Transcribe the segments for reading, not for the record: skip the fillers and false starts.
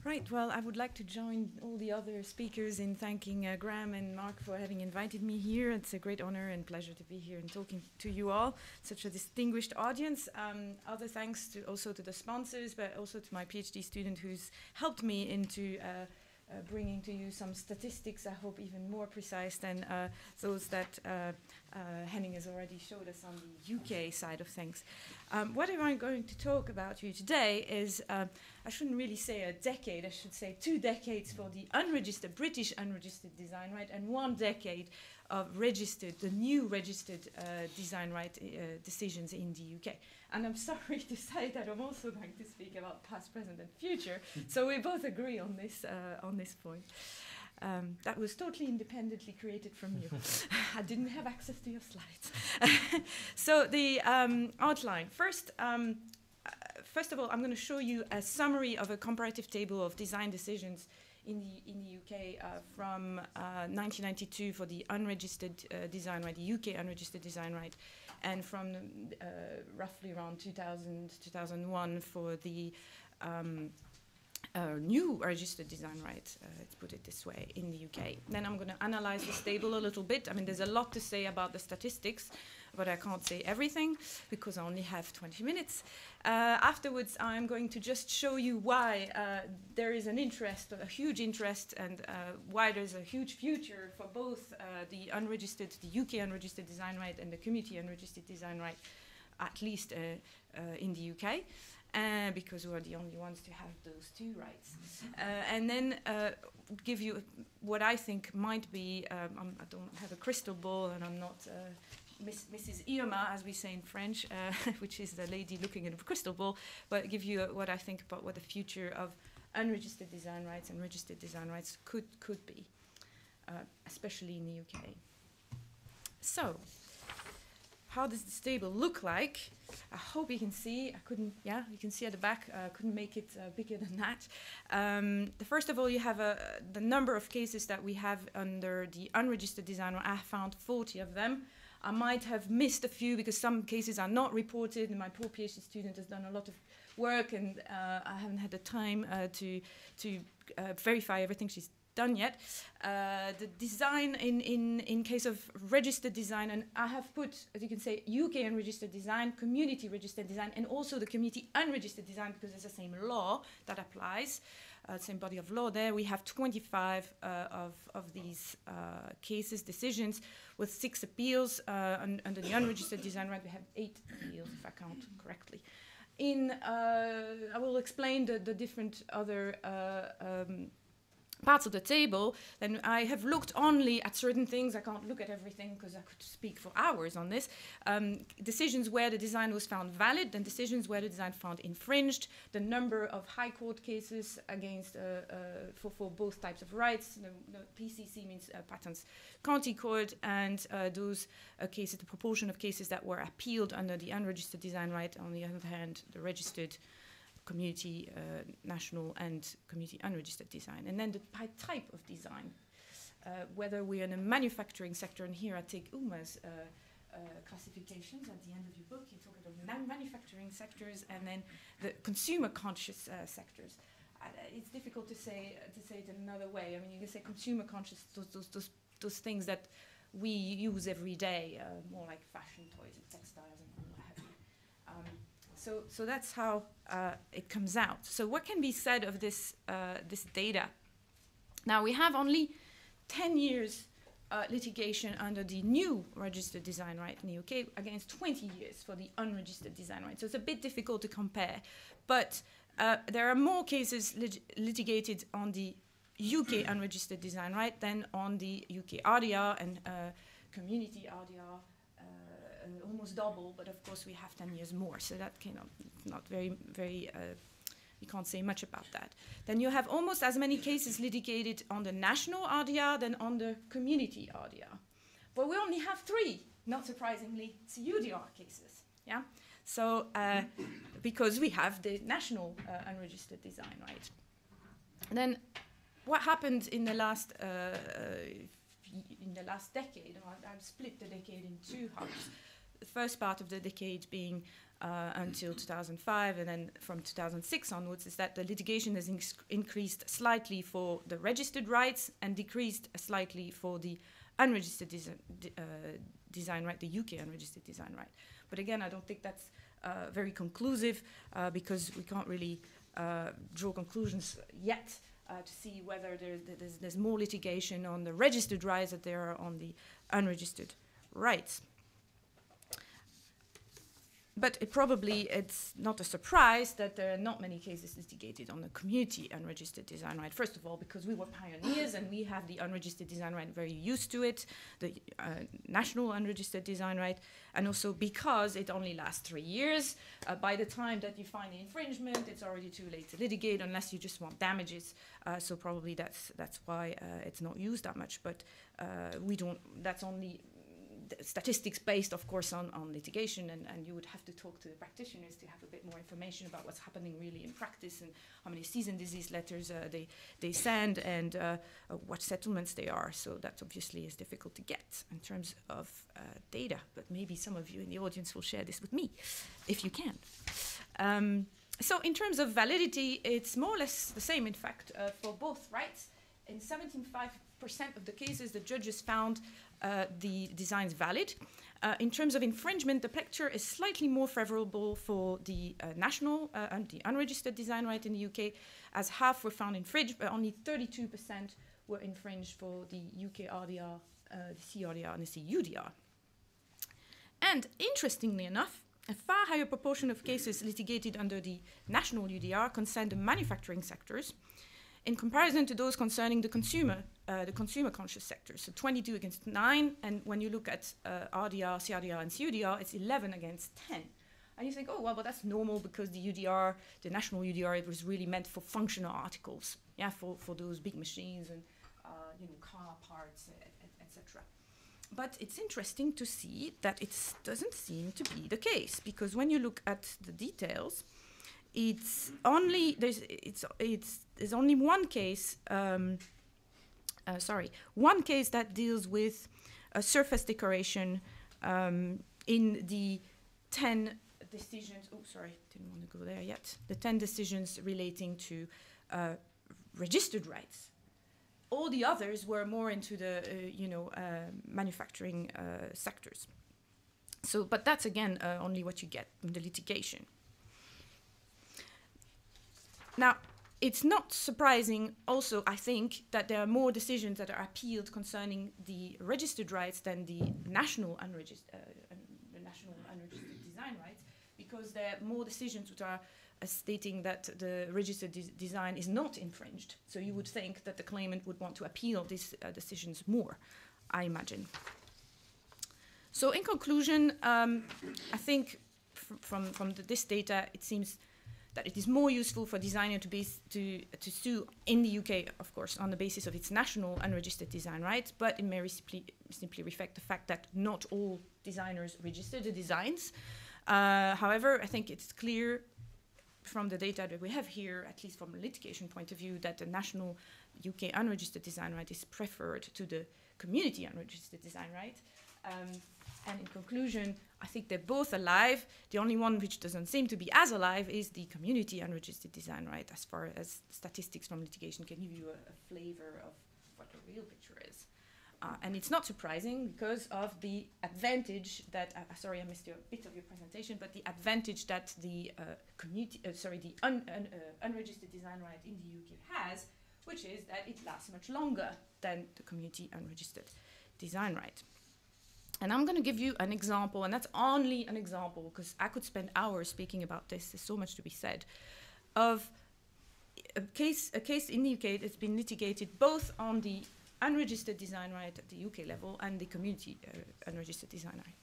Right, well, I would like to join all the other speakers in thanking Graham and Mark for having invited me here. It's a great honor and pleasure to be here and talking to you all, such a distinguished audience. Other thanks also to the sponsors, but also to my PhD student who's helped me into bringing to you some statistics, I hope even more precise than those that Henning has already showed us on the UK side of things. What I'm going to talk about to you today is, I shouldn't really say a decade, I should say 2 decades for the unregistered, British unregistered design right, and 1 decade of registered, the new registered design right decisions in the UK. And I'm sorry to say that I'm also going to speak about past, present, and future. So we both agree on this point. That was totally independently created from you. I didn't have access to your slides. So the outline. First of all, I'm going to show you a summary of a comparative table of design decisions in the UK from 1992 for the unregistered design right, the UK unregistered design right, and from roughly around 2000, 2001 for the new registered design right, let's put it this way, in the UK. Then I'm going to analyze this table a little bit. I mean, there's a lot to say about the statistics, but I can't say everything because I only have 20 minutes. Afterwards, I'm going to just show you why there is an interest, a huge interest, and why there's a huge future for both the unregistered, the UK unregistered design right and the community unregistered design right, at least in the UK. Because we're the only ones to have those 2 rights. And then give you what I think might be, I don't have a crystal ball and I'm not Mrs. Irma, as we say in French, which is the lady looking at a crystal ball, but give you what I think about what the future of unregistered design rights and registered design rights could be, especially in the UK. So, how does this table look like? I hope you can see. I couldn't, yeah, you can see at the back. I couldn't make it bigger than that. First of all, you have the number of cases that we have under the unregistered design. I found 40 of them. I might have missed a few because some cases are not reported, and my poor PhD student has done a lot of work, and I haven't had the time to verify everything she's done yet. The design in case of registered design, and I have put, as you can say, UK unregistered design, community registered design, and also the community unregistered design because it's the same law that applies, same body of law there. We have 25 of these cases, decisions, with 6 appeals. Under the unregistered design right, we have 8 appeals, if I count correctly. I will explain the different other parts of the table, then I have looked only at certain things. I can't look at everything because I could speak for hours on this. Decisions where the design was found valid, and decisions where the design found infringed, the number of high court cases against for both types of rights. The PCC means patents county court, and those cases, the proportion of cases that were appealed under the unregistered design right. On the other hand, the registered community, national, and community unregistered design. And then the type of design, whether we're in a manufacturing sector, and here I take UMA's classifications at the end of your book. You talk about manufacturing sectors and then the consumer conscious sectors. It's difficult to say it in another way. I mean, you can say consumer conscious, those things that we use every day, more like fashion, toys, and textiles, and what have you. So that's how it comes out. So what can be said of this data? Now, we have only 10 years litigation under the new registered design right in the UK against 20 years for the unregistered design right. So it's a bit difficult to compare. But there are more cases litigated on the UK unregistered design right than on the UK RDR and community RDR. Almost double, but of course we have 10 years more, so that cannot not very you can't say much about that. Then you have almost as many cases litigated on the national RDR than on the community RDR, but we only have 3, not surprisingly, it's UDR cases. Yeah, so because we have the national unregistered design right. And then what happened in the last decade? I've split the decade in 2 halves. the first part of the decade being until 2005, and then from 2006 onwards, is that the litigation has increased slightly for the registered rights and decreased slightly for the unregistered design right, the UK unregistered design right. But again, I don't think that's very conclusive because we can't really draw conclusions yet to see whether there's more litigation on the registered rights than there are on the unregistered rights. But it's not a surprise that there are not many cases litigated on the community unregistered design right. First of all, because we were pioneers and we have the unregistered design right very used to it, the national unregistered design right, and also because it only lasts 3 years. By the time that you find the infringement, it's already too late to litigate unless you just want damages. So probably that's why it's not used that much. But that's only statistics based, of course, on litigation, and you would have to talk to the practitioners to have a bit more information about what's happening really in practice and how many cease and desist letters they send and what settlements they are. So that obviously is difficult to get in terms of data, but maybe some of you in the audience will share this with me, if you can. So in terms of validity, it's more or less the same, in fact, for both rights. In 75% of the cases, the judges found the designs valid. In terms of infringement, the picture is slightly more favorable for the national and the unregistered design right in the UK, as half were found infringed, but only 32% were infringed for the UK RDR, the CRDR, and the CUDR. And interestingly enough, a far higher proportion of cases litigated under the national UDR concern the manufacturing sectors, in comparison to those concerning the consumer conscious sector. So 22 against 9, and when you look at RDR, CRDR, and CUDR, it's 11 against 10. And you think, oh, well, but that's normal because the UDR, the national UDR, it was really meant for functional articles, yeah, for those big machines and car parts, etc. But it's interesting to see that it doesn't seem to be the case, because when you look at the details, there's only one case. One case that deals with a surface decoration in the 10 decisions. Oh, sorry, didn't want to go there yet. The 10 decisions relating to registered rights. All the others were more into the manufacturing sectors. So, but that's again only what you get from the litigation. Now, it's not surprising also, I think, that there are more decisions that are appealed concerning the registered rights than the national unregistered design rights, because there are more decisions which are stating that the registered design is not infringed. So you would think that the claimant would want to appeal these decisions more, I imagine. So in conclusion, I think from this data, it seems that it is more useful for designer to sue in the UK, of course, on the basis of its national unregistered design rights, but it may simply reflect the fact that not all designers register the designs. However, I think it's clear from the data that we have here, at least from a litigation point of view, that the national UK unregistered design right is preferred to the community unregistered design right. And in conclusion, I think they're both alive. The only one which doesn't seem to be as alive is the community unregistered design right, as far as statistics from litigation can give you a flavor of what the real picture is. And it's not surprising because of the advantage that, sorry, I missed a bit of your presentation, but the advantage that the unregistered design right in the UK has, which is that it lasts much longer than the community unregistered design right. And I'm going to give you an example, and that's only an example, because I could spend hours speaking about this. There's so much to be said, of a case in the UK that's been litigated both on the unregistered design right at the UK level and the community unregistered design right.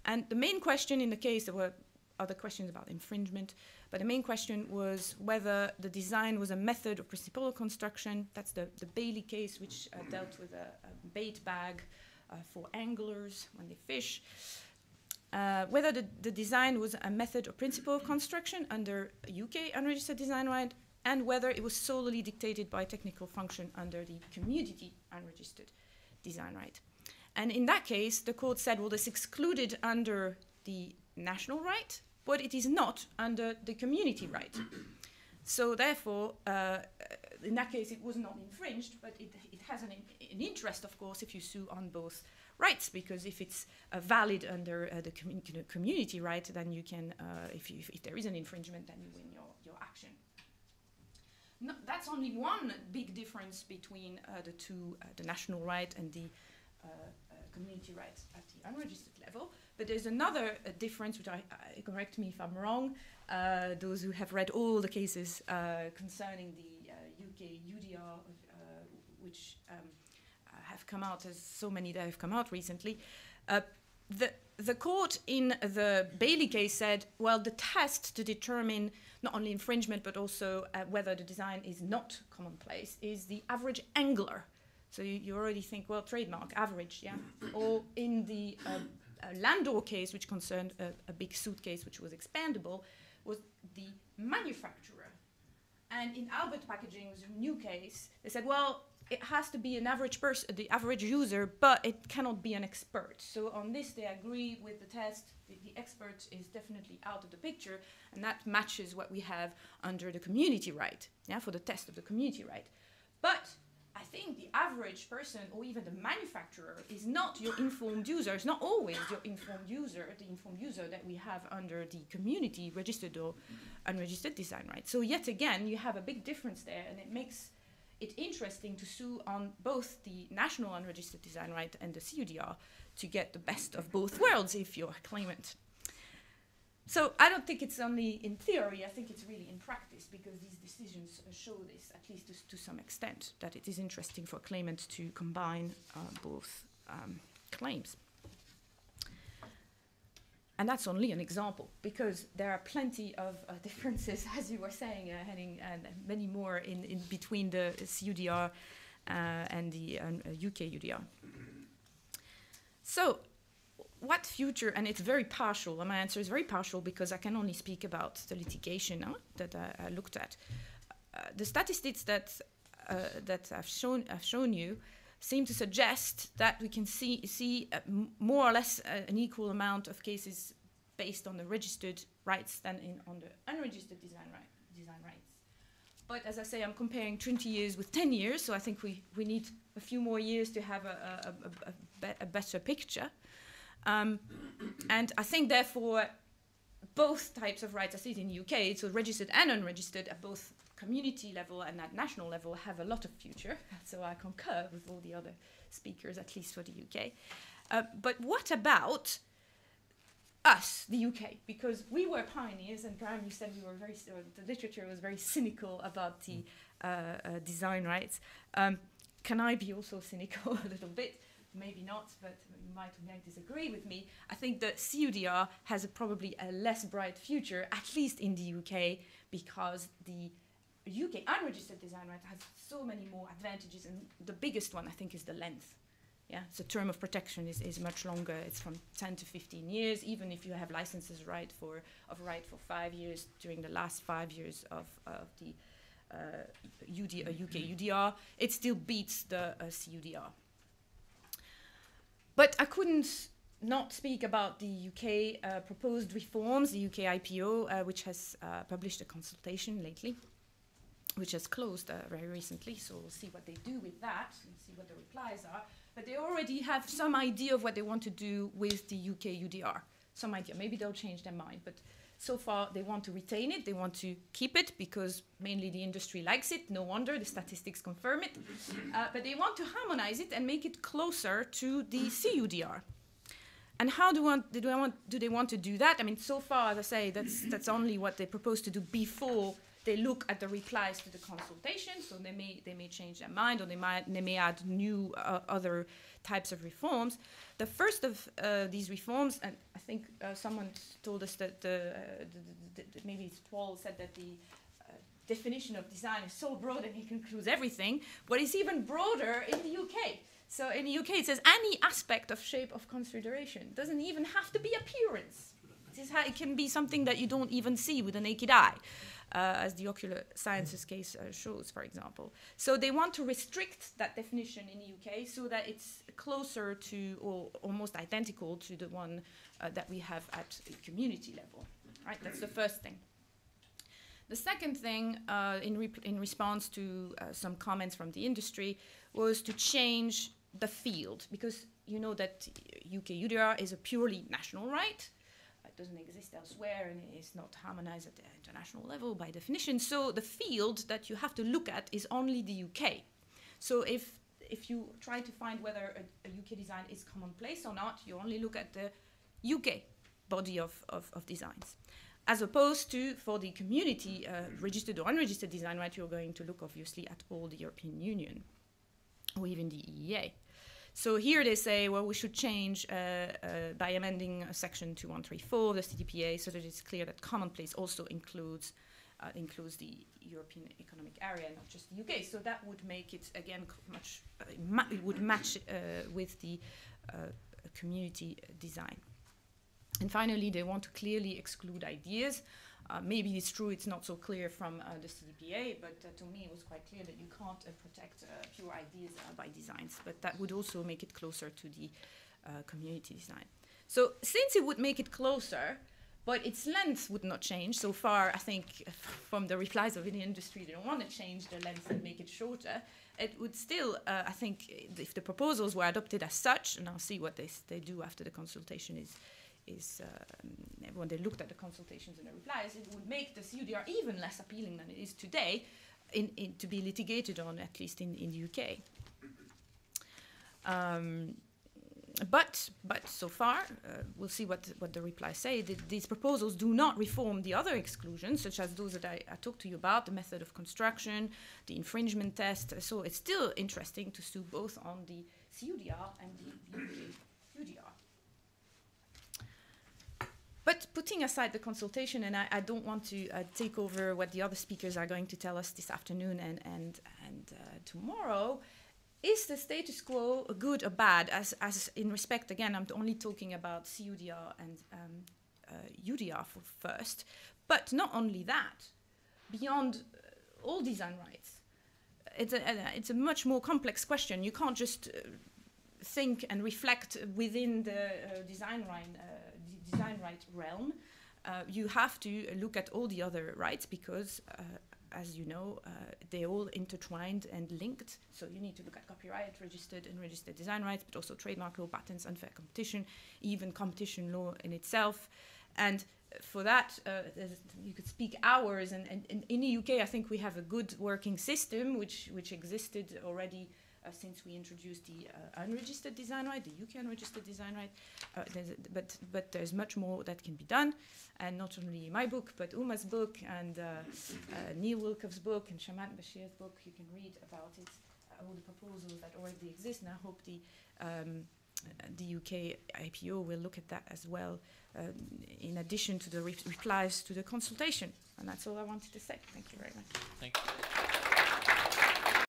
And the main question in the case, there were other questions about infringement, but the main question was whether the design was a method or principle of construction. That's the Bailey case, which dealt with a bait bag for anglers when they fish. Whether the design was a method or principle of construction under UK unregistered design right, and whether it was solely dictated by technical function under the community unregistered design right. And in that case, the court said, well, it's excluded under the national right, but it is not under the community right. So therefore, in that case, it was not infringed, but it has an interest, of course, if you sue on both rights, because if it's valid under the community right, then you can, if there is an infringement, then you win your action. No, that's only one big difference between the two, the national right and the community rights at the unregistered level. But there's another difference, which correct me if I'm wrong, those who have read all the cases concerning the UK UDR, which have come out, as so many that have come out recently. The court in the Bailey case said, well, the test to determine not only infringement, but also whether the design is not commonplace is the average angler. So you already think, well, trademark, average, yeah? Or in the Landor case, which concerned a big suitcase which was expandable, was the manufacturer. And in Albert Packaging, it was a new case, they said, well, it has to be an average person, the average user, but it cannot be an expert. So on this, they agree with the test. The expert is definitely out of the picture, and that matches what we have under the community right, yeah, for the test of the community right. But I think the average person, or even the manufacturer, is not your informed user. It's not always your informed user, the informed user that we have under the community registered or unregistered design right. So yet again, you have a big difference there, and it makes it interesting to sue on both the national unregistered design right and the CUDR to get the best of both worlds if you're a claimant. So I don't think it's only in theory, I think it's really in practice, because these decisions show this, at least to some extent, that it is interesting for a claimant to combine both claims. And that's only an example, because there are plenty of differences, as you were saying, Henning, and many more in between the CUDR and the UK UDR. So, what future? And it's very partial. And my answer is very partial because I can only speak about the litigation that I looked at. The statistics that I've shown you seem to suggest that we can see more or less an equal amount of cases based on the registered rights than on the unregistered design rights. But as I say, I'm comparing 20 years with 10 years, so I think we need a few more years to have a better picture. And I think, therefore, both types of rights, I see it in the UK, so registered and unregistered at both community level and at national level have a lot of future. So I concur with all the other speakers, at least for the UK. But what about us, the UK? Because we were pioneers, and Graham, you said we were the literature was very cynical about the design rights. Can I be also cynical a little bit? Maybe not, but you might disagree with me. I think that CUDR has probably a less bright future, at least in the UK, because the UK unregistered design right has so many more advantages, and the biggest one, I think, is the length. Yeah, so term of protection is much longer. It's from 10 to 15 years, even if you have licenses right for 5 years during the last 5 years of the UK UDR, it still beats the CUDR. But I couldn't not speak about the UK proposed reforms, the UK IPO, which has published a consultation lately, which has closed very recently, so we'll see what they do with that and see what the replies are. But they already have some idea of what they want to do with the UK UDR. Some idea. Maybe they'll change their mind, but so far they want to retain it, they want to keep it, because mainly the industry likes it, no wonder, the statistics confirm it. But they want to harmonize it and make it closer to the CUDR. And how do they want to do that? I mean, so far, as I say, that's only what they propose to do before they look at the replies to the consultation. So they may change their mind, or they may add new other types of reforms. The first of these reforms, and I think someone told us that maybe it's Paul said that the definition of design is so broad and it includes everything, but it's even broader in the UK. So in the UK, it says any aspect of shape of consideration. It doesn't even have to be appearance. It can be something that you don't even see with the naked eye. as the ocular sciences case shows, for example. So they want to restrict that definition in the UK so that it's closer to or almost identical to the one that we have at the community level. Right? That's the first thing. The second thing, in response to some comments from the industry, was to change the field, because you know that UK UDR is a purely national right. It doesn't exist elsewhere and is not harmonized at the international level by definition. So the field that you have to look at is only the UK. So if you try to find whether a UK design is commonplace or not, you only look at the UK body of designs. As opposed to, for the community registered or unregistered design right, you're going to look obviously at all the European Union or even the EEA. So here they say, well, we should change by amending section 2134 of the CDPA so that it's clear that commonplace also includes the European Economic Area, not just the UK. So that would make it, again, much, it would match with the community design. And finally, they want to clearly exclude ideas. Maybe it's true it's not so clear from the CDPA, but to me it was quite clear that you can't protect pure ideas by designs. But that would also make it closer to the community design. So since it would make it closer, but its length would not change. So far, I think, from the replies of the industry, they don't want to change the length and make it shorter. It would still, I think, if the proposals were adopted as such, and I'll see what they do after the consultation when they looked at the consultations and the replies, it would make the CUDR even less appealing than it is today to be litigated on, at least in the UK. But so far, we'll see what the replies say. These proposals do not reform the other exclusions, such as those that I talked to you about, the method of construction, the infringement test. So it's still interesting to sue both on the CUDR and the UK UDR. But putting aside the consultation, and I don't want to take over what the other speakers are going to tell us this afternoon and tomorrow, is the status quo good or bad? As in respect, again, I'm only talking about CUDR and UDR first, but not only that, beyond all design rights, it's a much more complex question. You can't just think and reflect within the design right realm. You have to look at all the other rights because, as you know, they're all intertwined and linked. So you need to look at copyright, registered and unregistered design rights, but also trademark law, patents, unfair competition, even competition law in itself. And for that, you could speak hours. And in the UK, I think we have a good working system, which existed already since we introduced the unregistered design right, the UK unregistered design right. But there's much more that can be done. And not only my book, but Uma's book and Neil Wilkoff's book and Shamat Bashir's book. You can read about it, all the proposals that already exist. And I hope the UK IPO will look at that as well, in addition to the replies to the consultation. And that's all I wanted to say. Thank you very much. Thank you.